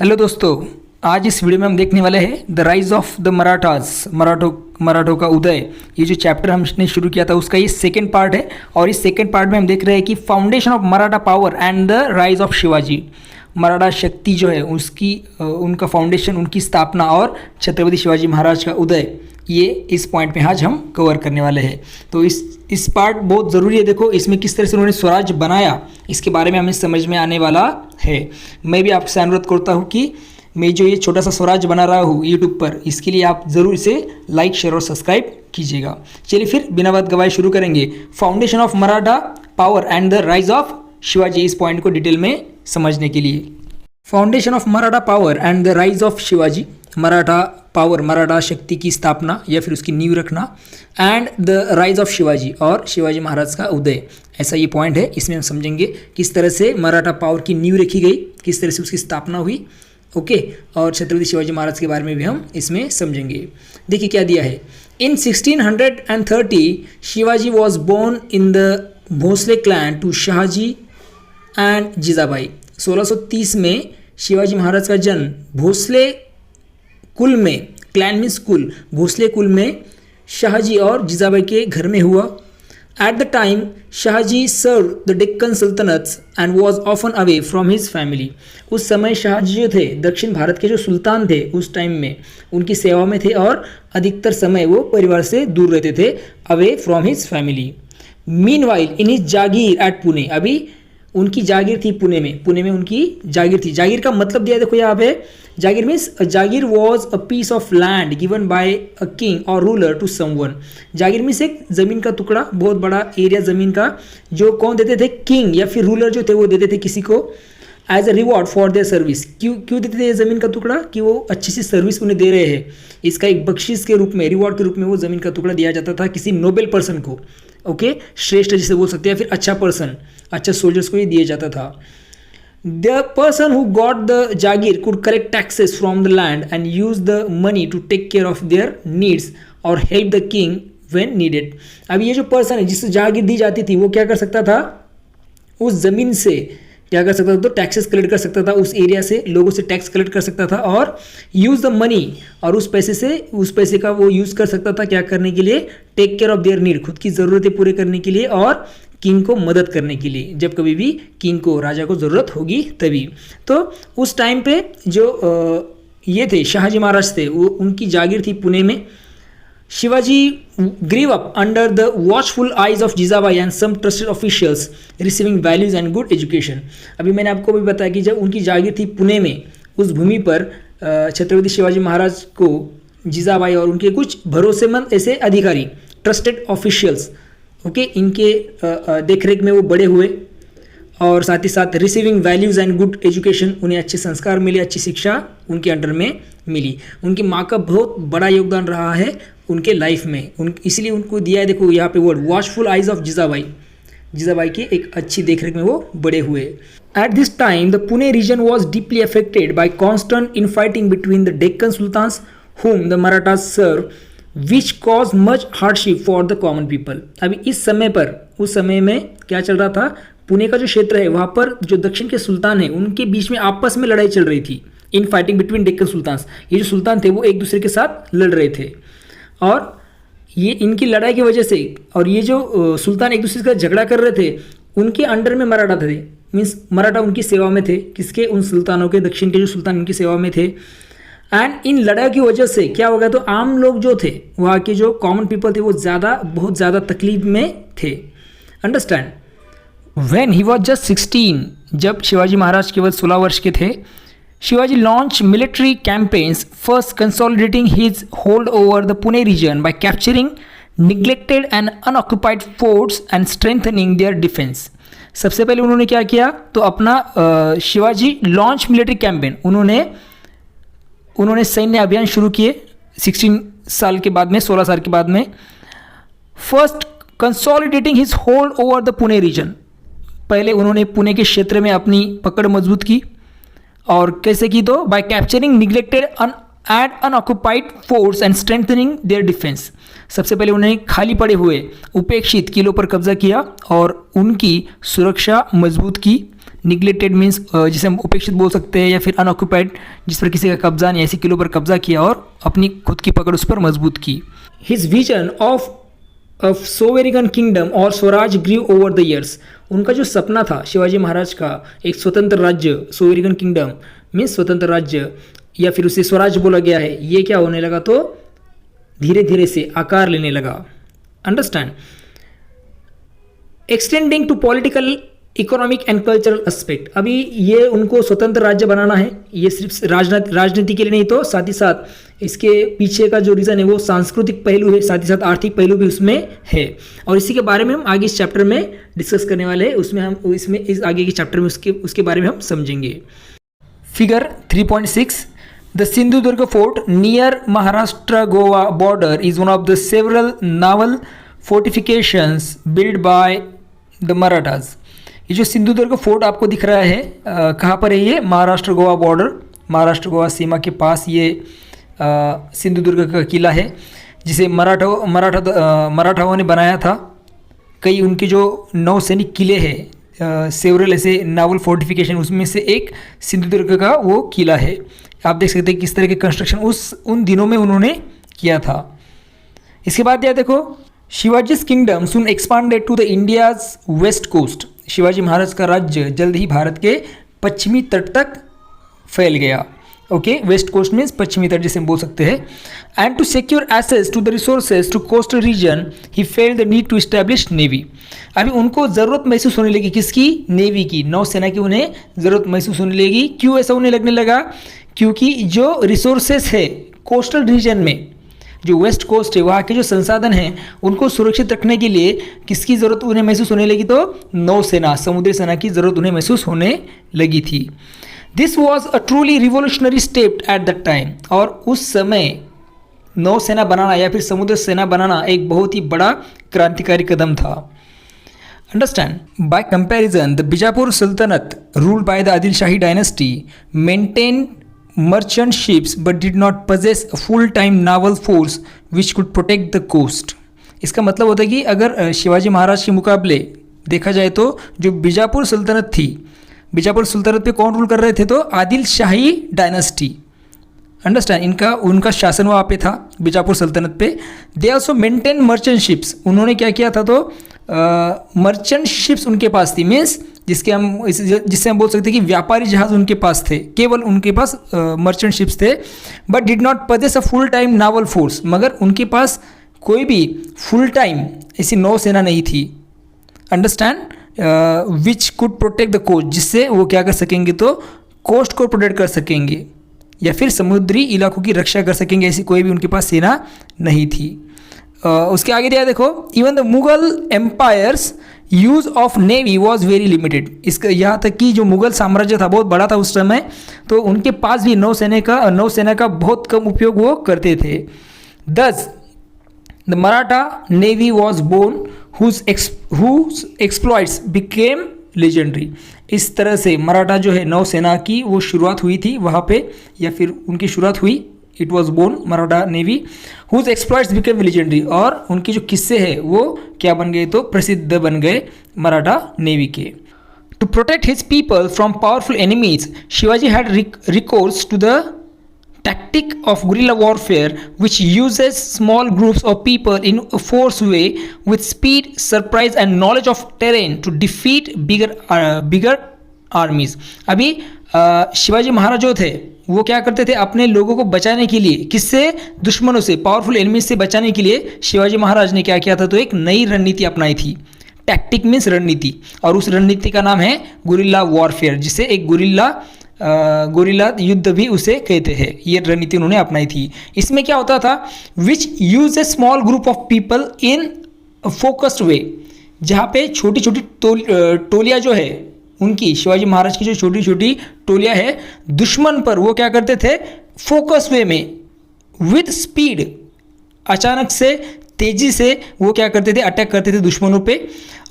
Hello दोस्तों, आज इस वीडियो में हम देखने वाले हैं द राइज ऑफ द मराठों का उदय। ये जो चैप्टर हमने शुरू किया था उसका ये सेकंड पार्ट है और इस सेकंड पार्ट में हम देख रहे हैं कि foundation of Maratha power and the rise of Shivaji. Maratha शक्ति जो है उसकी उनका फाउंडेशन, उनकी स्थापना और छत्रपति शिवाजी महाराज का उदय, ये इस पॉइंट में आज हम कवर करने वाले हैं। तो इस पार्ट बहुत ज़रूरी है। देखो इसमें किस तरह से उन्होंने स्वराज बनाया, इसके बारे में हमें समझ में आने वाला है। मैं भी आपसे अनुरोध करता हूँ कि मैं जो ये छोटा सा स्वराज बना रहा हूँ यूट्यूब पर, इसके लिए आप ज़रूर इसे लाइक, शेयर और सब्सक्राइब कीजिएगा। चलिए फिर बिना बात गवाए शुरू करेंगे। Foundation of Maratha power and the rise of Shivaji, इस पॉइंट को डिटेल में समझने के लिए। Foundation of Maratha power and the rise of Shivaji. Maratha power, Maratha शक्ति की स्थापना या फिर उसकी नींव रखना, and the rise of Shivaji, और शिवाजी महाराज का उदय, ऐसा ये पॉइंट है। इसमें हम समझेंगे किस तरह से मराठा पावर की नींव रखी गई, किस तरह से उसकी स्थापना हुई, ओके। और छत्रपति शिवाजी महाराज के बारे में भी हम इसमें समझेंगे। देखिए क्या दिया है। In 1630 Shivaji was born in the Bhosale clan to Shahaji and Jijabai. 1630 में शिवाजी महाराज का जन्म भोसले कुल में, क्लैन मीन्स कुल, भोसले कुल में शाहजी और जीजाबाई के घर में हुआ। At the time Shahaji served the Deccan sultanates and was often away from his family. उस समय शाहजी जो थे, दक्षिण भारत के जो सुल्तान थे उस टाइम में, उनकी सेवा में थे और अधिकतर समय वो परिवार से दूर रहते थे, away from his family. Meanwhile in his jagir at Pune, अभी उनकी जागीर थी पुणे में उनकी जागीर थी। जागीर का मतलब दिया देखो यहाँ पे, jagir means jagir was a piece of land given by a king और ruler to someone. Jagir means एक जमीन का टुकड़ा, बहुत बड़ा एरिया जमीन का, जो कौन देते थे, किंग या फिर रूलर जो थे वो देते थे किसी को as a reward for their service. क्यों देते थे ये जमीन का टुकड़ा? कि वो अच्छी सी सर्विस उन्हें दे रहे हैं, इसका एक बख्शिश के रूप में, रिवॉर्ड के रूप में वो जमीन का टुकड़ा दिया जाता था किसी नोबेल पर्सन को, ओके, श्रेष्ठ जिसे बोल सकते हैं, या फिर अच्छा पर्सन, अच्छा सोल्जर्स को ये दिया जाता था। The person who got the jagir could collect taxes from the land and use the money to take care of their needs or help the king when needed. अब ये जो पर्सन है जिसे जागीर दी जाती थी, वो क्या कर सकता था, उस ज़मीन से क्या कर सकता था, तो टैक्सेस कलेक्ट कर सकता था, उस एरिया से लोगों से टैक्स कलेक्ट कर सकता था और यूज़ द मनी, और उस पैसे का वो यूज़ कर सकता था क्या करने के लिए, take care of their need, खुद की ज़रूरतें पूरे करने के लिए और किंग को मदद करने के लिए, जब कभी भी किंग को, राजा को ज़रूरत होगी तभी। तो उस टाइम पे जो ये थे शाहजी महाराज थे, वो उनकी जागीर थी पुणे में। Shivaji grew up under the watchful eyes of Jijabai and some trusted officials receiving values and good education। अभी मैंने आपको भी बताया कि जब उनकी जागीर थी पुणे में, उस भूमि पर छत्रपति शिवाजी महाराज को जीजाबाई और उनके कुछ भरोसेमंद ऐसे अधिकारी, ट्रस्टेड ऑफिशियल्स, ओके, इनके देखरेख में वो बड़े हुए, और साथ ही साथ receiving values and good education, उन्हें अच्छे संस्कार मिले, अच्छी शिक्षा उनके अंडर में मिली। उनकी माँ का बहुत बड़ा योगदान रहा है उनके लाइफ में, इसलिए उनको दिया है, देखो यहाँ पे word, watchful eyes of Jijabai की एक अच्छी देखरेख में वो बड़े हुए। At this time the Pune region was deeply affected by constant infighting between the Deccan sultans whom the Marathas served, which caused much hardship for the common people। अभी इस समय पर, उस समय में क्या चल रहा था, पुणे का जो क्षेत्र है वहाँ पर जो दक्षिण के सुल्तान हैं उनके बीच में आपस में लड़ाई चल रही थी। Infighting between Deccan sultans, ये जो सुल्तान थे वो एक दूसरे के साथ लड़ रहे थे, और ये इनकी लड़ाई की वजह से, और ये जो सुल्तान एक दूसरे का झगड़ा कर रहे थे, उनके अंडर में मराठा थे, मीन्स मराठा उनकी सेवा में थे, किसके, उन सुल्तानों के, दक्षिण के जो सुल्तान उनकी सेवा में थे। एंड इन लड़ाई की वजह से क्या हो गया, तो आम लोग जो थे, वहाँ के जो कॉमन पीपल थे, वो बहुत ज़्यादा तकलीफ में थे। Understand. When he was just 16, जब शिवाजी महाराज केवल 16 वर्ष के थे, Shivaji launch military campaigns, first consolidating his hold over the Pune region by capturing neglected and unoccupied forts and strengthening their defence. सबसे पहले उन्होंने क्या किया, तो अपना शिवाजी लॉन्च मिलिट्री कैंपेन, उन्होंने सैन्य अभियान शुरू किए 16 साल के बाद में, 16 साल के बाद में। First consolidating his hold over the Pune region, पहले उन्होंने पुणे के क्षेत्र में अपनी पकड़ मजबूत की, और कैसे की, तो bye capturing neglected and unoccupied forts and strengthening their defence. सबसे पहले उन्होंने खाली पड़े हुए उपेक्षित किलों पर कब्जा किया और उनकी सुरक्षा मजबूत की। निगलेक्टेड मीन्स जिसे हम उपेक्षित बोल सकते हैं, या फिर अनऑक्यूपाइड जिस पर किसी का कब्जा नहीं, ऐसे किलों पर कब्जा किया और अपनी खुद की पकड़ उस पर मजबूत की। His vision of sovereign kingdom और swaraj grew over the years, उनका जो सपना था शिवाजी महाराज का एक स्वतंत्र राज्य, सोवेरिगन किंगडम मीन्स स्वतंत्र राज्य, या फिर उसे स्वराज बोला गया है, ये क्या होने लगा तो धीरे धीरे से आकार लेने लगा। Understand. Extending to political, economic and cultural aspect, अभी ये उनको स्वतंत्र राज्य बनाना है, ये सिर्फ राजनीति के लिए नहीं, तो साथ ही साथ इसके पीछे का जो रीज़न है वो सांस्कृतिक पहलू है, साथ ही साथ आर्थिक पहलू भी उसमें है, और इसी के बारे में हम आगे इस चैप्टर में डिस्कस करने वाले हैं। उसमें हम इसमें इस आगे के चैप्टर में उसके बारे में हम समझेंगे। Figure 3.6, the Sindhudurg fort near Maharashtra Goa border is one of the several novel fortifications build by the Marathas. ये जो सिंधुदुर्ग फोर्ट आपको दिख रहा है कहाँ पर है, ये महाराष्ट्र गोवा बॉर्डर, महाराष्ट्र गोवा सीमा के पास ये सिंधुदुर्ग का किला है, जिसे मराठाओं ने बनाया था। कई उनके जो नौसैनिक किले हैं, सेवरल ऐसे नावल फोर्टिफिकेशन, उसमें से एक सिंधुदुर्ग का वो किला है। आप देख सकते हैं किस तरह के कंस्ट्रक्शन उन दिनों में उन्होंने किया था। इसके बाद यह देखो, Shivaji's kingdom soon expanded to the India's west coast, Shivaji Maharaj का राज्य जल्द ही भारत के पश्चिमी तट तक फैल गया। ओके, वेस्ट कोस्ट मीन्स पश्चिमी तट जिसे हम बोल सकते हैं। And to secure access to the resources to coastal region he felt the need to establish navy. अभी उनको ज़रूरत महसूस होने लगी, किसकी, नेवी की, नौसेना की उन्हें ज़रूरत महसूस होने लगी। क्यों ऐसा उन्हें लगने लगा, क्योंकि जो रिसोर्सेज है कोस्टल रीजन में, जो वेस्ट कोस्ट है, वहाँ के जो संसाधन हैं उनको सुरक्षित रखने के लिए किसकी ज़रूरत उन्हें महसूस होने लगी, तो नौसेना, समुद्री सेना की ज़रूरत उन्हें महसूस होने लगी थी। This was a truly revolutionary step at that time, और उस समय नौसेना बनाना या फिर समुद्र सेना बनाना एक बहुत ही बड़ा क्रांतिकारी कदम था। Understand. By comparison the Bijapur sultanate ruled by the Adil Shahi dynasty maintain merchant ships but did not possess a full-time naval force which could protect the coast। इसका मतलब होता है कि अगर शिवाजी महाराज के मुकाबले देखा जाए तो जो बीजापुर सल्तनत थी, बीजापुर सल्तनत पे कौन रूल कर रहे थे, तो आदिल शाही डायनेस्टी। अंडरस्टैंड, उनका शासन वहाँ पे था बीजापुर सल्तनत पे। They also maintain merchant ships, उन्होंने क्या किया था, तो मर्चेंट शिप्स उनके पास थी, मीन्स जिससे हम बोल सकते हैं कि व्यापारी जहाज़ उनके पास थे, केवल उनके पास मर्चेंट शिप्स थे। But did not possess a full time novel force, मगर उनके पास कोई भी फुल टाइम ऐसी नौसेना नहीं थी। Understand, which could protect the coast, जिससे वो क्या कर सकेंगे, तो कोस्ट को प्रोटेक्ट कर सकेंगे या फिर समुद्री इलाकों की रक्षा कर सकेंगे, ऐसी कोई भी उनके पास सेना नहीं थी। उसके आगे दिया देखो, even the Mughal empires use of navy was very limited. इसका यहाँ तक कि जो मुगल साम्राज्य था बहुत बड़ा था उस समय, तो उनके पास भी नौसेना का बहुत कम उपयोग वो करते थे। Thus the Maratha navy was born whose exploits became legendary. इस तरह से मराठा जो है नौसेना की वो शुरुआत हुई थी वहाँ पे, या फिर उनकी शुरुआत हुई, it was born Maratha navy whose exploits became legendary, और उनके जो किस्से हैं वो क्या बन गए, तो प्रसिद्ध बन गए मराठा नेवी के। To protect his people from powerful enemies Shivaji had recourse to the tactic of guerrilla warfare which uses small groups of people in a force way with speed, surprise and knowledge of terrain to defeat bigger armies। अभी शिवाजी महाराज जो थे वो क्या करते थे, अपने लोगों को बचाने के लिए, किससे, दुश्मनों से, पावरफुल एनिमीज से बचाने के लिए शिवाजी महाराज ने क्या किया था, तो एक नई रणनीति अपनाई थी। टैक्टिक मीन्स रणनीति, और उस रणनीति का नाम है गुरिल्ला वॉरफेयर, जिसे एक गुरिल्ला युद्ध भी उसे कहते हैं। ये रणनीति उन्होंने अपनाई थी। इसमें क्या होता था, which use a small group of people in focused way, जहाँ पे छोटी छोटी टोलियाँ जो है उनकी, शिवाजी महाराज की जो छोटी छोटी टोलियाँ है, दुश्मन पर वो क्या करते थे, फोकस वे में, विद स्पीड, अचानक से, तेजी से वो क्या करते थे, अटैक करते थे दुश्मनों पे,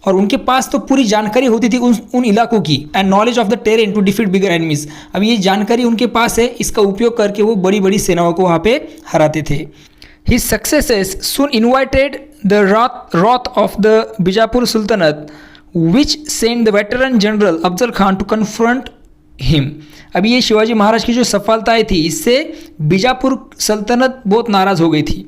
और उनके पास तो पूरी जानकारी होती थी उन इलाकों की, and knowledge of the terrain to defeat bigger enemies. अब ये जानकारी उनके पास है, इसका उपयोग करके वो बड़ी बड़ी सेनाओं को वहाँ पे हराते थे। His successes soon invited the wrath of the Bijapur Sultanate, which send the veteran general Afzal Khan to confront him. अभी ये शिवाजी महाराज की जो सफलताएं थी, इससे बीजापुर सल्तनत बहुत नाराज़ हो गई थी।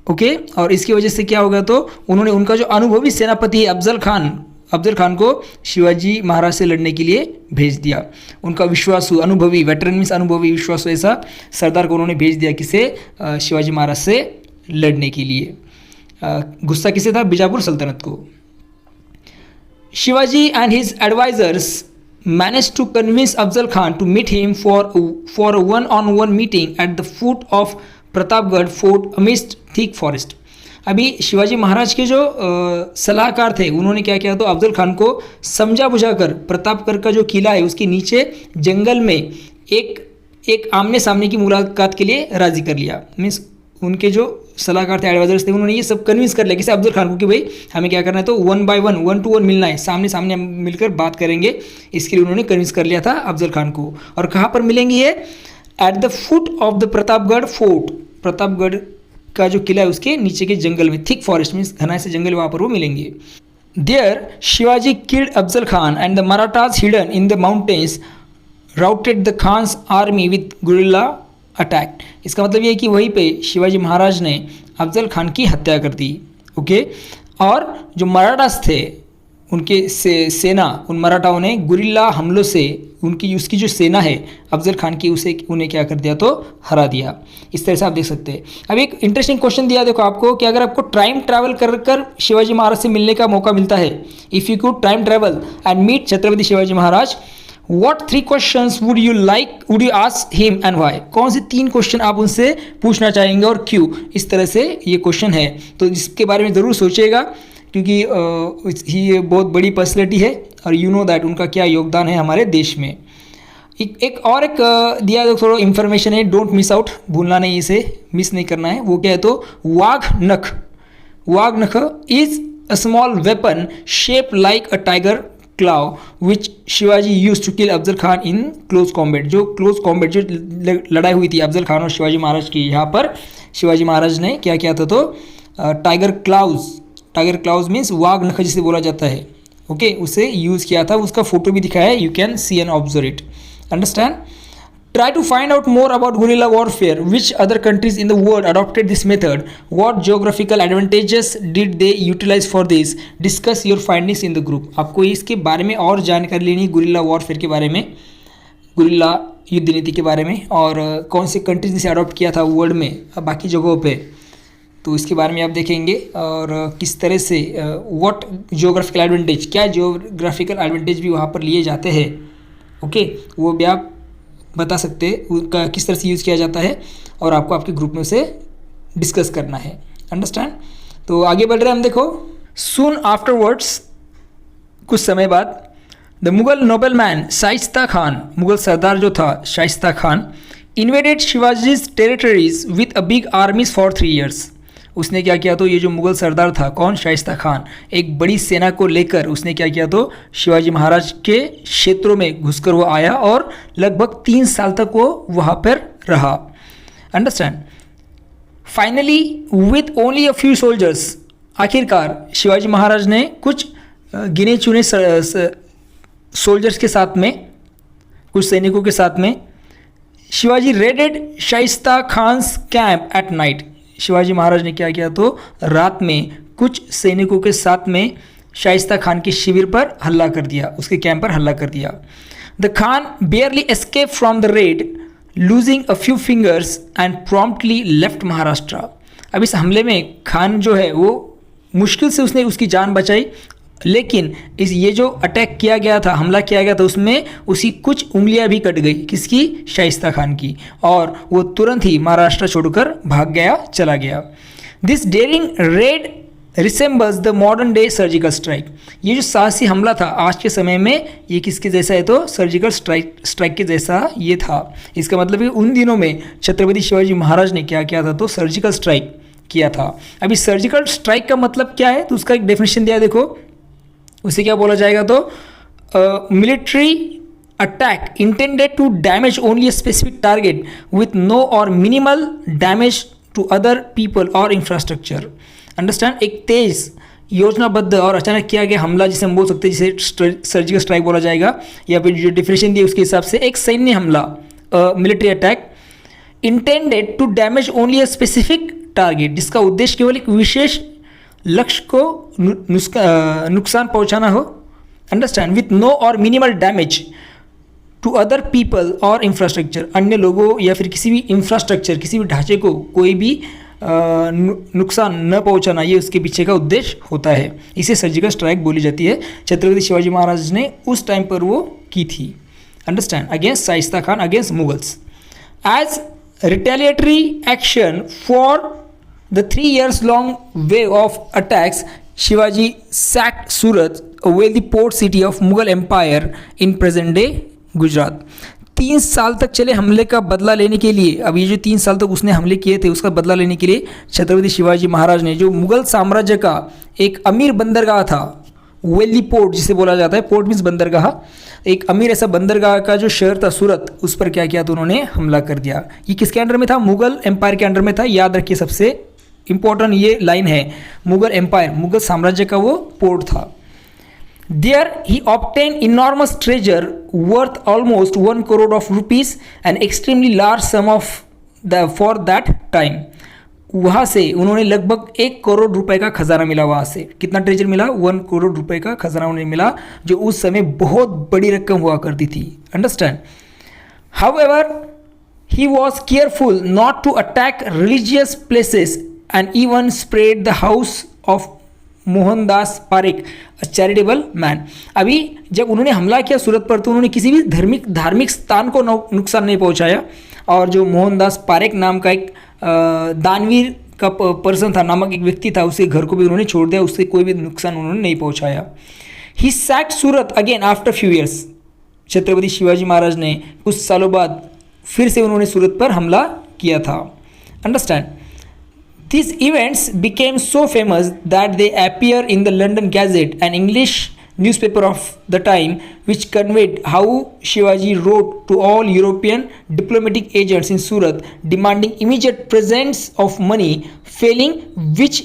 ओके, और इसकी वजह से क्या हो गया, तो उन्होंने उनका जो अनुभवी सेनापति है अफजल खान को शिवाजी महाराज से लड़ने के लिए भेज दिया। उनका विश्वासु अनुभवी, वेटरन मीन्स अनुभवी, विश्वासु ऐसा सरदार को उन्होंने भेज दिया किसे, शिवाजी महाराज से लड़ने के लिए। गुस्सा किसे था, बीजापुर सल्तनत को। Shivaji and his advisers managed to convince Afzal Khan to meet him for a one-on-one meeting at the foot of Pratapgarh fort amidst thick forest। अभी शिवाजी महाराज के जो सलाहकार थे, उन्होंने क्या किया, तो अफजल खान को समझा बुझाकर प्रतापगढ़ का जो किला है उसके नीचे जंगल में एक आमने सामने की मुलाकात के लिए राजी कर लिया। मीन्स उनके जो सलाहकार थे, एडवाइजर्स थे, उन्होंने ये सब कन्विंस कर लिया किसी अफजल खान को कि भाई हमें क्या करना है, तो 1 by 1 1 to 1 मिलना है, सामने सामने मिलकर बात करेंगे। इसके लिए उन्होंने कन्विंस कर लिया था अफजल खान को। और कहाँ पर मिलेंगे ये, at the foot of the Pratapgarh fort, Pratapgarh का जो किला है उसके नीचे के जंगल में, थिक फॉरेस्ट मीन्स घना से जंगल, वहाँ पर वो मिलेंगे। There Shivaji killed Afzal Khan and the Marathas hidden in the mountains routed the Khan's army with guerrilla attack. इसका मतलब ये है कि वहीं पे शिवाजी महाराज ने अफजल खान की हत्या कर दी। ओके, और जो मराठास थे उनके सेना, उन मराठाओं ने गुरिल्ला हमलों से उसकी जो सेना है अफजल खान की, उन्हें क्या कर दिया, तो हरा दिया। इस तरह से आप देख सकते हैं। अब एक इंटरेस्टिंग क्वेश्चन दिया देखो आपको कि अगर आपको टाइम ट्रैवल कर शिवाजी महाराज से मिलने का मौका मिलता है, if you could time travel and meet Chhatrapati Shivaji Maharaj, What 3 questions would you ask him and why? कौन से 3 क्वेश्चन आप उनसे पूछना चाहेंगे और क्यों? इस तरह से ये क्वेश्चन है, तो इसके बारे में ज़रूर सोचिएगा, क्योंकि ये बहुत बड़ी पर्सनैलिटी है और यू नो दैट उनका क्या योगदान है हमारे देश में। एक दिया थोड़ा इन्फॉर्मेशन है, डोंट मिस आउट, भूलना नहीं, इसे मिस नहीं करना है। वो क्या है, तो wagh nakh is a small weapon shape like a tiger claw which Shivaji use to kill Afzal Khan in close combat. जो क्लोज कॉम्बैट जो लड़ाई हुई थी अफजल खान और शिवाजी महाराज की, यहाँ पर शिवाजी महाराज ने क्या किया था, तो टाइगर क्लाउज मीन्स वाघ नख जिसे बोला जाता है, ओके, उसे यूज़ किया था। उसका फोटो भी दिखाया है, you can C and observe it, understand. Try to find out more about guerrilla warfare. Which other countries in the world adopted this method? What geographical advantages did they utilize for this? Discuss your findings in the group. आपको इसके बारे में और जानकारी लेनी, guerrilla warfare के बारे में, गुरिल्ला युद्ध नीति के बारे में, और कौन से कंट्रीज ने इसे अडॉप्ट किया था वर्ल्ड में, बाकी जगहों पे, तो इसके बारे में आप देखेंगे। और किस तरह से व्हाट जियोग्राफिकल एडवांटेज, क्या जियोग्राफिकल एडवांटेज भी वहाँ पर लिए जाते हैं, ओके, वो भी आप बता सकते हैं, उनका किस तरह से यूज़ किया जाता है, और आपको आपके ग्रुप में उसे डिस्कस करना है, अंडरस्टैंड। तो आगे बढ़ रहे हैं हम, देखो। सून आफ्टरवर्ड्स, कुछ समय बाद, द मुगल नोबलमैन शाइस्ता खान, मुगल सरदार जो था Shaista Khan, invaded Shivaji's territories with a big आर्मीज for 3 years। उसने क्या किया, तो ये जो मुगल सरदार था, कौन, शाइस्ता खान, एक बड़ी सेना को लेकर उसने क्या किया, तो शिवाजी महाराज के क्षेत्रों में घुसकर वो आया और लगभग 3 साल तक वो वहाँ पर रहा, understand. Finally with only a few soldiers, आखिरकार शिवाजी महाराज ने कुछ गिने चुने सोल्जर्स के साथ में, कुछ सैनिकों के साथ में, Shivaji raided Shaista Khan's camp at night. Shivaji Maharaj ने क्या किया, तो रात में कुछ सैनिकों के साथ में शाइस्ता खान के शिविर पर हमला कर दिया, उसके कैंप पर हमला कर दिया। The Khan बेयरली escape from the red, losing a few fingers and promptly left Maharashtra. अब इस हमले में खान जो है वो मुश्किल से उसने उसकी जान बचाई, लेकिन ये जो अटैक किया गया था, हमला किया गया था, उसमें उसकी कुछ उंगलियां भी कट गई, किसकी, शाइस्ता खान की, और वो तुरंत ही महाराष्ट्र छोड़कर भाग गया, चला गया। This daring raid resembles the modern day surgical strike. ये जो साहसी हमला था आज के समय में, ये किसके जैसा है, तो सर्जिकल स्ट्राइक के जैसा ये था। इसका मतलब है उन दिनों में छत्रपति शिवाजी महाराज ने क्या किया था, तो सर्जिकल स्ट्राइक किया था। अभी सर्जिकल स्ट्राइक का मतलब क्या है, तो उसका एक डेफिनेशन दिया, देखो उसे क्या बोला जाएगा, तो military attack intended to damage only a specific target with no और minimal damage to other people और इंफ्रास्ट्रक्चर, अंडरस्टैंड। एक तेज योजनाबद्ध और अचानक किया गया हमला, जिसे हम बोल सकते हैं, जिसे सर्जिकल स्ट्राइक बोला जाएगा, या फिर जो डिफिनेशन दिए उसके हिसाब से एक सैन्य हमला, military attack intended to damage only a specific target, जिसका उद्देश्य केवल एक विशेष लक्ष्य को नुकसान पहुंचाना हो, अंडरस्टैंड, विथ नो और minimal damage to other people और इंफ्रास्ट्रक्चर, अन्य लोगों या फिर किसी भी इंफ्रास्ट्रक्चर, किसी भी ढांचे को कोई भी नुकसान न पहुंचाना, ये उसके पीछे का उद्देश्य होता है। इसे सर्जिकल स्ट्राइक बोली जाती है। छत्रपति शिवाजी महाराज ने उस टाइम पर वो की थी, understand, against Shaista Khan, against Mughals. As retaliatory action for the 3 years long wave of attacks, Shivaji sacked Surat, a wealthy port city of Mughal Empire in present day Gujarat. 3 साल तक चले हमले का बदला लेने के लिए, अब ये जो 3 साल तक उसने हमले किए थे उसका बदला लेने के लिए छत्रपति शिवाजी महाराज ने, जो मुगल साम्राज्य का एक अमीर बंदरगाह था, वेली पोर्ट जिसे बोला जाता है, पोर्ट मीन्स बंदरगाह, एक अमीर ऐसा बंदरगाह का जो शहर था सूरत, उस पर क्या किया तो उन्होंने हमला कर दिया। ये किसके अंडर में था? मुगल एम्पायर के अंडर में था। याद रखिए, सबसे इंपॉर्टेंट ये लाइन है, मुगल एम्पायर, मुगल साम्राज्य का वो पोर्ट था। There he obtained enormous treasure worth almost 1 crore of rupees, an extremely large sum for that time. वहाँ से उन्होंने लगभग 1 करोड़ रुपए का खजाना मिला। वहाँ से कितना ट्रेजर मिला? 1 करोड़ रुपए का खजाना उन्हें मिला, जो उस समय बहुत बड़ी रकम हुआ करती थी, understand. However, he was careful not to attack religious places and even spared the house of Mohandas Parekh, a charitable man. अभी जब उन्होंने हमला किया सूरत पर तो उन्होंने किसी भी धार्मिक स्थान को नुकसान नहीं पहुंचाया, और जो मोहनदास पारेख नाम का एक दानवीर का पर्सन था, नामक एक व्यक्ति था, उसके घर को भी उन्होंने छोड़ दिया, उससे कोई भी नुकसान उन्होंने नहीं पहुंचाया। He sacked Surat again after few years. Chhatrapati Shivaji Maharaj ने कुछ सालों बाद फिर से उन्होंने सूरत पर हमला किया था, understand. These events became so famous that they appear in the London Gazette, an English newspaper of the time, which conveyed how Shivaji wrote to all European diplomatic agents in Surat demanding immediate presents of money, failing which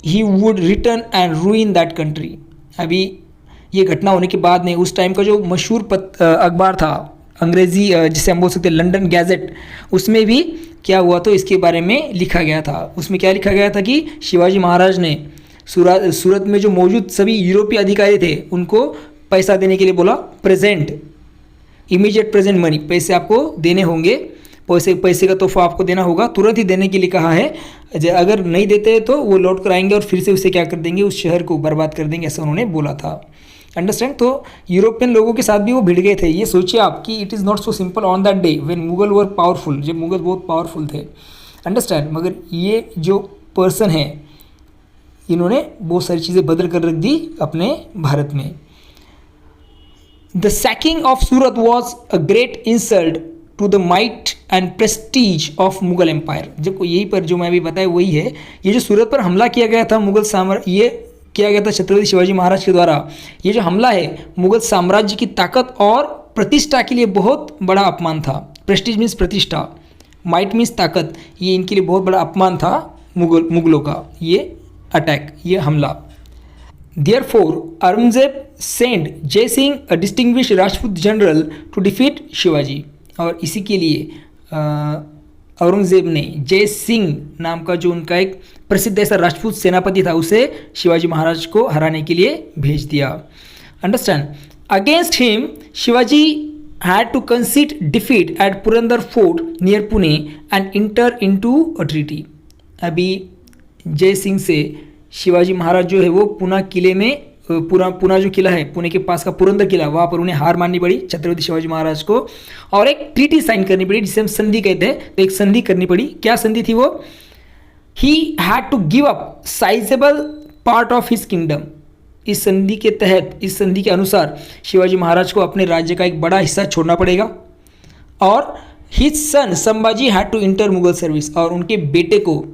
he would return and ruin that country. अभी ये घटना होने के बाद में उस time का जो मशहूर अखबार था अंग्रेज़ी, जिसे हम बोल सकते हैं लंदन गैजेट, उसमें भी क्या हुआ तो इसके बारे में लिखा गया था। उसमें क्या लिखा गया था कि शिवाजी महाराज ने सूरत में जो मौजूद सभी यूरोपीय अधिकारी थे उनको पैसा देने के लिए बोला, प्रेजेंट, इमीडिएट प्रेजेंट मनी, पैसे आपको देने होंगे, पैसे का तोहफा आपको देना होगा, तुरंत ही देने के लिए कहा है। अगर नहीं देते तो वो लौट कर आएंगे और फिर से उसे क्या कर देंगे, उस शहर को बर्बाद कर देंगे, ऐसा उन्होंने बोला था, अंडरस्टैंड। तो यूरोपियन लोगों के साथ भी वो भिड़ गए थे। ये सोचिए आप कि it is not so simple on that day when Mughal were powerful, जब मुगल बहुत पावरफुल थे, अंडरस्टैंड। मगर ये जो पर्सन है, इन्होंने बहुत सारी चीज़ें बदल कर रख दी अपने भारत में। The sacking of Surat was a great insult to the might and prestige of Mughal empire. जब यही पर जो मैं अभी बताया वही है, ये जो सूरत पर हमला किया गया था मुगल साम्राज्य, ये किया गया था छत्रपति शिवाजी महाराज के द्वारा। ये जो हमला है मुगल साम्राज्य की ताकत और प्रतिष्ठा के लिए बहुत बड़ा अपमान था। प्रेस्टीज मीन्स प्रतिष्ठा, माइट मीन्स ताकत, ये इनके लिए बहुत बड़ा अपमान था मुगलों का, ये अटैक, ये हमला। Therefore, Aurangzeb send Jai Singh, a distinguished Rajput general, to defeat Shivaji. और इसी के लिए औरंगजेब ने जय सिंह नाम का जो उनका एक प्रसिद्ध ऐसा राजपूत सेनापति था, उसे शिवाजी महाराज को हराने के लिए भेज दिया, understand. Against him Shivaji had to concede defeat at Purandar fort near Pune and enter into a treaty. अभी जय सिंह से शिवाजी महाराज जो है वो पुणे किले में, पुणे जो किला है, पुणे के पास का पुरंदर किला, वहाँ पर उन्हें हार माननी पड़ी छत्रपति शिवाजी महाराज को, और एक ट्रीटी साइन करनी पड़ी जिसे हम संधि कहते हैं। तो एक संधि करनी पड़ी। क्या संधि थी वो? He had to give up sizeable part of his kingdom. इस संधि के तहत, इस संधि के अनुसार शिवाजी महाराज को अपने राज्य का एक बड़ा हिस्सा छोड़ना पड़ेगा, और his son Sambhaji had to enter Mughal service, और उनके बेटे को,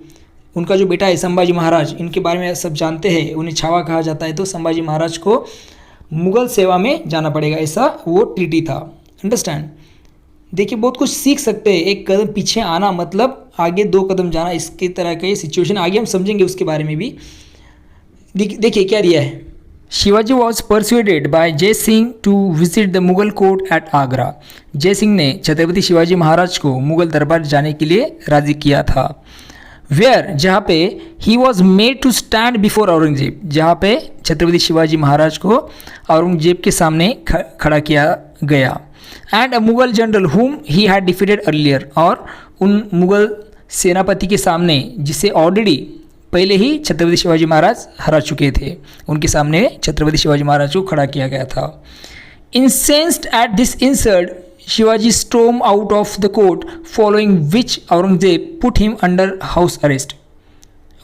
उनका जो बेटा है संभाजी महाराज, इनके बारे में सब जानते हैं, उन्हें छावा कहा जाता है, तो संभाजी महाराज को मुगल सेवा में जाना पड़ेगा, ऐसा वो ट्रीटी था, अंडरस्टैंड। देखिए बहुत कुछ सीख सकते हैं, एक कदम पीछे आना मतलब आगे 2 कदम जाना, इसकी तरह का ये सिचुएशन आगे हम समझेंगे उसके बारे में भी। देखिए क्या दिया है, Shivaji was persuaded by Jai Singh to visit the Mughal court at Agra. Jai Singh ने छत्रपति शिवाजी महाराज को मुगल दरबार जाने के लिए राजी किया था। वेयर, जहाँ पे he was made to stand before Aurangzeb, जहाँ पे छत्रपति शिवाजी महाराज को औरंगजेब के सामने खड़ा किया गया। एंड अ मुगल जनरल हुम ही हैड डिफीटेड अर्लियर, और उन मुगल सेनापति के सामने जिसे ऑलरेडी पहले ही छत्रपति शिवाजी महाराज हरा चुके थे, उनके सामने छत्रपति शिवाजी महाराज को खड़ा किया गया था। Incensed at this insult Shivaji storm out of the court, following which Aurangzeb put him under house arrest.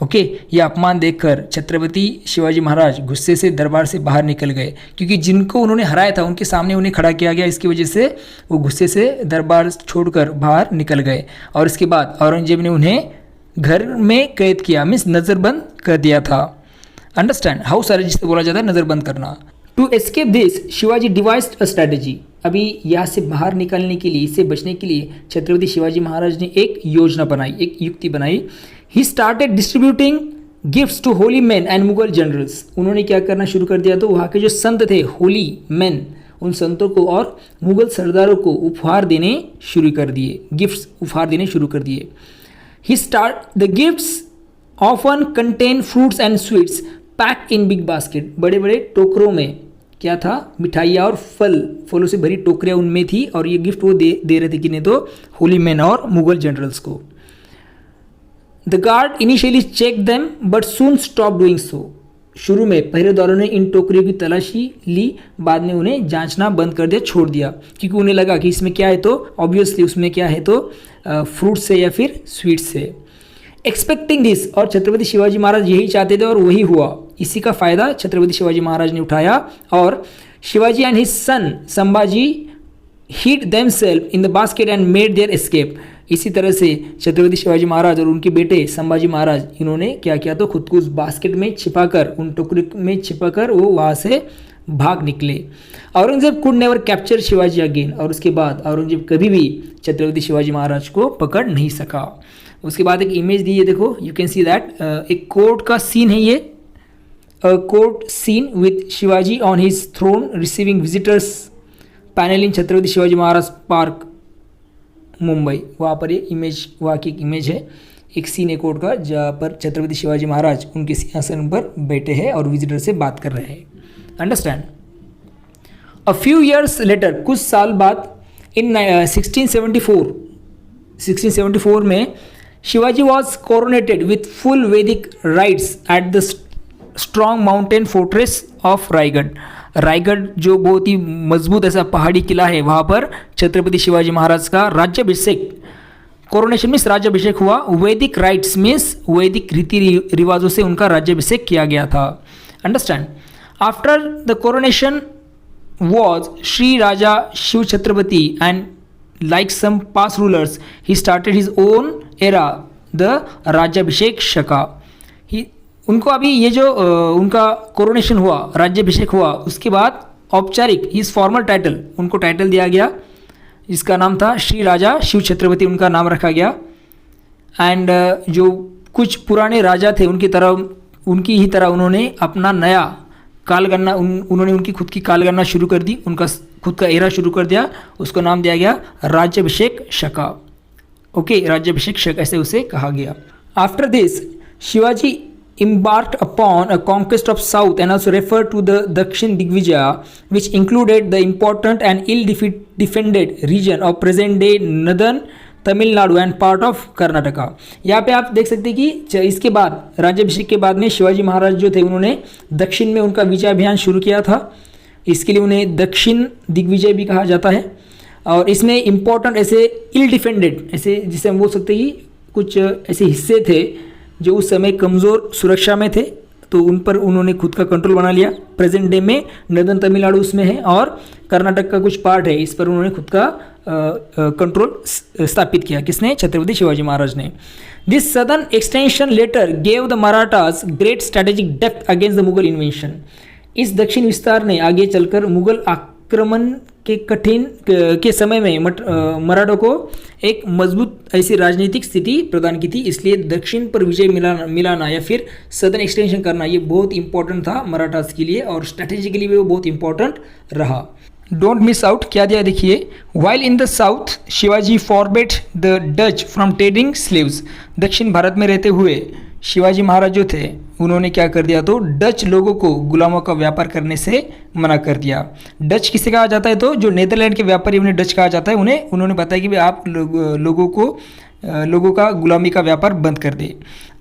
Okay, यह अपमान देखकर छत्रपति शिवाजी महाराज गुस्से से दरबार से बाहर निकल गए, क्योंकि जिनको उन्होंने हराया था उनके सामने उन्हें खड़ा किया गया, इसकी वजह से वो गुस्से से दरबार छोड़कर बाहर निकल गए। और इसके बाद औरंगजेब ने उन्हें घर में कैद किया, मीन्स नज़रबंद कर दिया था। अंडरस्टैंड, हाउस अरेस्ट जिसे बोला जाता है नज़रबंद करना। To escape this Shivaji devised a strategy. अभी यहाँ से बाहर निकलने के लिए, इससे बचने के लिए छत्रपति शिवाजी महाराज ने एक योजना बनाई, एक युक्ति बनाई। He started distributing gifts to holy man and Mughal generals. उन्होंने क्या करना शुरू कर दिया, तो वहाँ के जो संत थे होली मैन, उन संतों को और मुगल सरदारों को उपहार देने शुरू कर दिए, गिफ्ट्स उपहार देने शुरू कर दिए। The gifts often contain fruits and sweets packed in big basket। बड़े बड़े टोकरों में क्या था, मिठाइयाँ और फलों से भरी टोकरियाँ उनमें थी, और ये गिफ्ट वो दे रहे थे किन्हें, तो होली मैन और मुगल जनरल्स को। The guard initially check them but soon stop doing so. शुरू में पहरेदारों ने इन टोकरियों की तलाशी ली, बाद में उन्हें जांचना बंद कर दिया, छोड़ दिया, क्योंकि उन्हें लगा कि इसमें क्या है, तो ऑब्वियसली उसमें क्या है, तो फ्रूट से या फिर स्वीट से। एक्सपेक्टिंग दिस, और छत्रपति शिवाजी महाराज यही चाहते थे और वही हुआ। इसी का फायदा छत्रपति शिवाजी महाराज ने उठाया, और Shivaji and his son Sambhaji hid themselves in the basket and made their escape। इसी तरह से छत्रपति शिवाजी महाराज और उनके बेटे संभाजी महाराज, इन्होंने क्या किया, तो खुद को उस बास्केट में छिपाकर, उन टोकरी में छिपाकर वो वहाँ से भाग निकले। Aurangzeb could never capture Shivaji again, और उसके बाद औरंगजेब कभी भी छत्रपति शिवाजी महाराज को पकड़ नहीं सका। उसके बाद एक इमेज दी है, देखो, यू कैन सी दैट, एक कोर्ट का सीन है ये, court scene with Shivaji on his throne receiving visitors, panel in Chhatrapati Shivaji Maharaj park Mumbai. वहाँ पर ये इमेज, वहाँ की एक इमेज है, एक सीन है कोर्ट का, जहाँ पर छत्रपति शिवाजी महाराज उनके सिंहासन पर बैठे हैं और विजिटर से बात कर रहे हैं। Understand. A few years later, कुछ साल बाद, इन 1674 में Shivaji was coronated with full Vedic rites at the strong mountain fortress of Raigad. Raigad जो बहुत ही मजबूत ऐसा पहाड़ी किला है, वहाँ पर छत्रपति शिवाजी महाराज का राज्याभिषेक, कोरोनेशन मीन्स राज्याभिषेक हुआ। वैदिक राइट्स मीन्स वैदिक रीति रिवाजों से उनका राज्याभिषेक किया गया था। Understand. After the coronation was Shri Raja Shiv Chhatrapati and like some past rulers he started his own era, the Rajyabhishek Shaka. उनको अभी ये जो उनका कोरोनेशन हुआ, राज्याभिषेक हुआ, उसके बाद औपचारिक इस फॉर्मल टाइटल, उनको टाइटल दिया गया, जिसका नाम था श्री राजा शिव छत्रपति, उनका नाम रखा गया। एंड जो कुछ पुराने राजा थे उनकी ही तरह उन्होंने अपना नया कालगणना, उन्होंने उनकी खुद की कालगणना शुरू कर दी, उनका खुद का एरा शुरू कर दिया, उसको नाम दिया गया राज्याभिषेक शका। ओके, राज्याभिषेक शक ऐसे उसे कहा गया। After this Shivaji embarked upon a conquest of south and also referred to the Dakshin Digvijaya, which included the important and ill-defended region of present-day northern Tamil Nadu and part of Karnataka। यहाँ पे आप देख सकते हैं कि इसके बाद, राज्याभिषेक के बाद में शिवाजी महाराज जो थे, उन्होंने दक्षिण में उनका विजय अभियान शुरू किया था। इसके लिए उन्हें दक्षिण दिग्विजय भी कहा जाता है। और इसमें इम्पोर्टेंट ऐसे इल डिफेंडेड, ऐसे जिसे हम बोल सकते हैं कि कुछ ऐसे हिस्से थे जो उस समय कमज़ोर सुरक्षा में थे, तो उन पर उन्होंने खुद का कंट्रोल बना लिया। प्रेजेंट डे में नदन तमिलनाडु उसमें है और कर्नाटक का कुछ पार्ट है, इस पर उन्होंने खुद का कंट्रोल स्थापित किया। किसने? छत्रपति शिवाजी महाराज ने। This southern extension later gave the Marathas great strategic depth against the Mughal invention. इस दक्षिण विस्तार ने आगे चलकर मुगल आक्रमण के कठिन के समय में मराठों को एक मजबूत ऐसी राजनीतिक स्थिति प्रदान की थी। इसलिए दक्षिण पर विजय मिलाना या फिर सदर्न एक्सटेंशन करना ये बहुत इंपॉर्टेंट था मराठास के लिए, और स्ट्रैटेजिकली भी वो बहुत इंपॉर्टेंट रहा। डोंट मिस आउट क्या दिया देखिए, while in the south Shivaji forbade the Dutch from trading slaves. दक्षिण भारत में रहते हुए शिवाजी महाराज जो थे उन्होंने क्या कर दिया, तो डच लोगों को गुलामों का व्यापार करने से मना कर दिया। डच किसे कहा जाता है, तो जो नीदरलैंड के व्यापारी उन्हें डच कहा जाता है, उन्होंने बताया कि भाई आप लोगों का गुलामी का व्यापार बंद कर दे।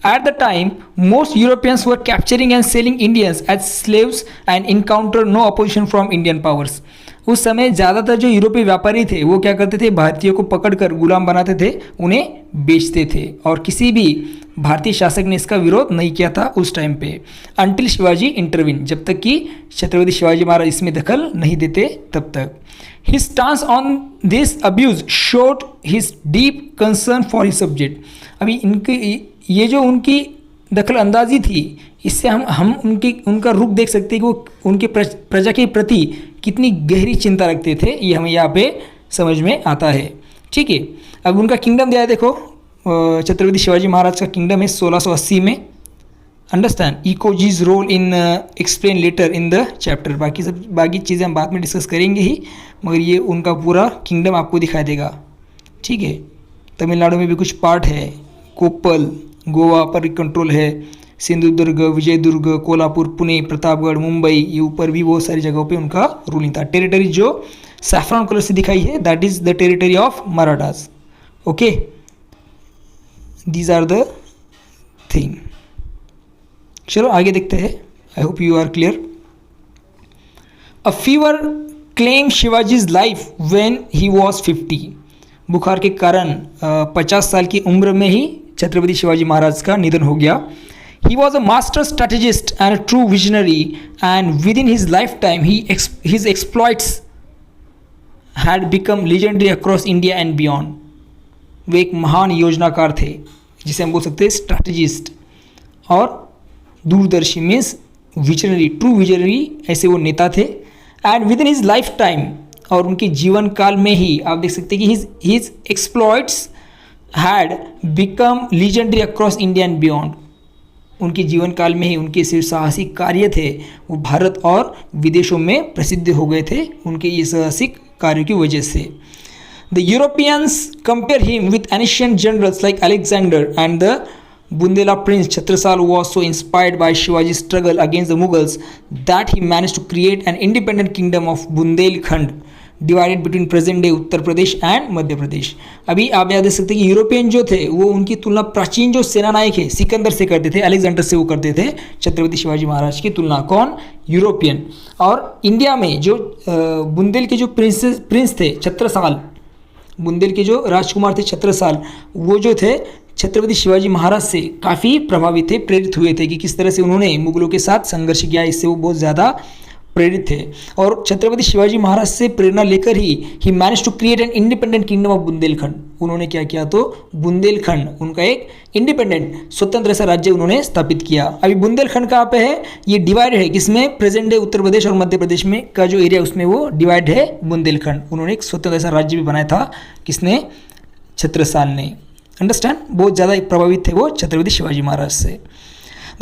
At the time most Europeans were capturing and selling Indians as slaves and encounter no opposition from Indian powers. उस समय ज़्यादातर जो यूरोपीय व्यापारी थे वो क्या करते थे, भारतीयों को पकड़कर गुलाम बनाते थे, उन्हें बेचते थे, और किसी भी भारतीय शासक ने इसका विरोध नहीं किया था उस टाइम पे, अंटिल शिवाजी इंटरवीन, जब तक कि छत्रपति शिवाजी महाराज इसमें दखल नहीं देते तब तक। His stance on this abuse showed his deep concern for his subject. अभी ये जो उनकी दखल अंदाजी थी, इससे हम उनका रुख देख सकते हैं कि वो उनके प्रजा के प्रति कितनी गहरी चिंता रखते थे, ये हमें यहाँ पे समझ में आता है। ठीक है, अब उनका किंगडम दिया है, देखो छत्रपति शिवाजी महाराज का किंगडम है 1680 में। Understand Ekoji's role in explain later in the chapter. बाकी चीज़ें हम बाद में डिस्कस करेंगे ही, मगर ये उनका पूरा किंगडम आपको दिखाई देगा। ठीक है, तमिलनाडु में भी कुछ पार्ट है, कोप्पल गोवा पर कंट्रोल है, सिंधुदुर्ग, विजयदुर्ग, कोल्हापुर, पुणे, प्रतापगढ़, मुंबई, ये ऊपर भी बहुत सारी जगहों पे उनका रूलिंग था। टेरिटरी जो सैफ्रॉन कलर से दिखाई है that is the territory of Marathas. Okay, these are the thing. चलो आगे देखते हैं, I hope you are clear. A fever claim Shivaji's life when he was 50। बुखार के कारण 50 साल की उम्र में ही छत्रपति शिवाजी महाराज का निधन हो गया। He was a master strategist and a true visionary, and within his lifetime, his exploits had become legendary across India and beyond. वो एक महान योजनाकार थे, जिसे हम बोल सकते हैं स्ट्रैटेजिस्ट, और दूरदर्शी मीन्स विजनरी, ट्रू विजनरी, ऐसे वो नेता थे। And with in his life time, और उनके जीवन काल में ही आप देख सकते हैं कि his exploits had become legendary across India and beyond. उनके जीवन काल में ही उनके सिर्फ साहसिक कार्य थे वो भारत और विदेशों में प्रसिद्ध हो गए थे उनके ये साहसिक कार्यों की वजह से। The Europeans compare him with ancient generals like Alexander and the Bundela Prince Chhatrasal was so inspired by Shivaji's struggle against the Mughals that he managed to create an independent kingdom of Bundelkhand divided between present day Uttar Pradesh and Madhya Pradesh. अभी आप याद देख सकते हैं कि European जो थे वो उनकी तुलना प्राचीन जो सेनानायक है सिकंदर से करते थे, अलेक्जेंडर से वो करते थे छत्रपति शिवाजी महाराज की तुलना। कौन? यूरोपियन। और इंडिया में जो बुंदेल के जो प्रिंस थे छत्रसाल, बुंदेल के जो राजकुमार थे छत्रसाल, वो जो थे छत्रपति शिवाजी महाराज से काफ़ी प्रभावित थे, प्रेरित हुए थे कि किस तरह से उन्होंने मुगलों के साथ संघर्ष किया, इससे वो बहुत ज़्यादा प्रेरित थे। और छत्रपति शिवाजी महाराज से प्रेरणा लेकर ही manage to create an independent kingdom of Bundelkhand. उन्होंने क्या किया, तो बुंदेलखंड उनका एक इंडिपेंडेंट स्वतंत्र सा राज्य उन्होंने स्थापित किया। अभी बुंदेलखंड कहाँ पे है? ये डिवाइड है किसमें? प्रेजेंट डे उत्तर प्रदेश और मध्य प्रदेश में का जो एरिया उसमें वो डिवाइड है बुंदेलखंड। उन्होंने एक स्वतंत्र सा राज्य भी बनाया था, किसने? छत्रसाल ने। अंडरस्टैंड, बहुत ज़्यादा प्रभावित थे वो छत्रपति शिवाजी महाराज से।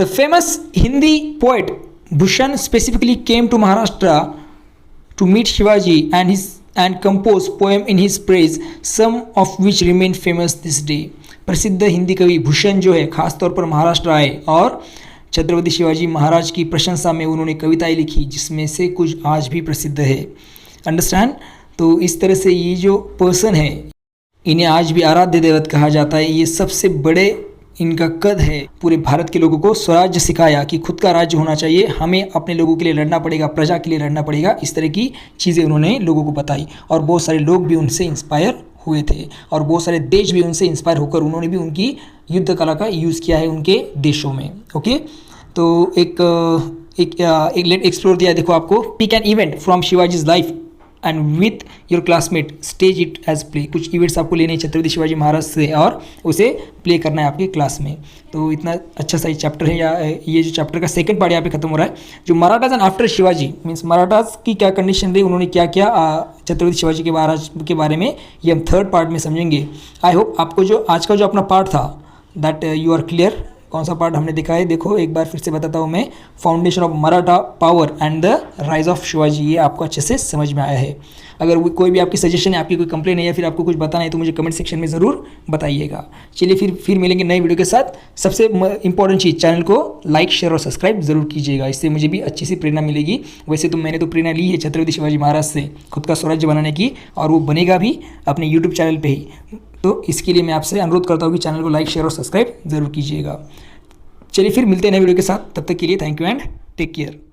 The famous Hindi poet Bhushan specifically came to Maharashtra to meet Shivaji and compose poem in his praise, some of which remain famous this day. प्रसिद्ध हिंदी कवि भूषण जो है खास तौर पर महाराष्ट्र आए और छत्रपति शिवाजी महाराज की प्रशंसा में उन्होंने कविताएं लिखी, जिसमें से कुछ आज भी प्रसिद्ध है। अंडरस्टैंड? तो इस तरह से ये जो पर्सन है इन्हें आज भी आराध्य देवत कहा जाता है। ये सबसे बड़े इनका कद है, पूरे भारत के लोगों को स्वराज्य सिखाया कि खुद का राज्य होना चाहिए, हमें अपने लोगों के लिए लड़ना पड़ेगा, प्रजा के लिए लड़ना पड़ेगा, इस तरह की चीज़ें उन्होंने लोगों को बताई। और बहुत सारे लोग भी उनसे इंस्पायर हुए थे और बहुत सारे देश भी उनसे इंस्पायर होकर उन्होंने भी उनकी युद्ध कला का यूज़ किया है उनके देशों में। ओके, तो एक लेट एक्सप्लोर दिया। देखो आपको pick an event from Shivaji's life and with your classmate stage it as play. कुछ इवेंट्स आपको लेने हैं छत्रपति शिवाजी महाराज से और उसे प्ले करना है आपके क्लास में। तो इतना अच्छा सा ये चैप्टर है, या ये जो चैप्टर का सेकंड पार्ट यहाँ पे खत्म हो रहा है। जो Marathas and after Shivaji means Marathas की क्या कंडीशन रही, उन्होंने क्या क्या छत्रपति शिवाजी के महाराज के बारे में, ये हम थर्ड पार्ट में समझेंगे। आई होप आपको जो आज का जो अपना पार्ट था दैट यू आर क्लियर। कौन सा पार्ट हमने देखा है, देखो एक बार फिर से बताता हूँ मैं। Foundation of Maratha power and the rise of Shivaji, ये आपको अच्छे से समझ में आया है। अगर कोई भी आपकी सजेशन है, आपकी कोई कंप्लेन है या फिर आपको कुछ बताना है तो मुझे कमेंट सेक्शन में ज़रूर बताइएगा। चलिए फिर मिलेंगे नए वीडियो के साथ। सबसे इंपॉर्टेंट चीज़, चैनल को लाइक शेयर और सब्सक्राइब जरूर कीजिएगा, इससे मुझे भी अच्छी सी प्रेरणा मिलेगी। वैसे तो मैंने तो प्रेरणा ली है छत्रपति शिवाजी महाराज से खुद का स्वराज्य बनाने की, और वो बनेगा भी अपने यूट्यूब चैनल पर ही। तो इसके लिए मैं आपसे अनुरोध करता हूँ कि चैनल को लाइक शेयर और सब्सक्राइब जरूर कीजिएगा। चलिए फिर मिलते हैं नए वीडियो के साथ, तब तक के लिए thank you and take care.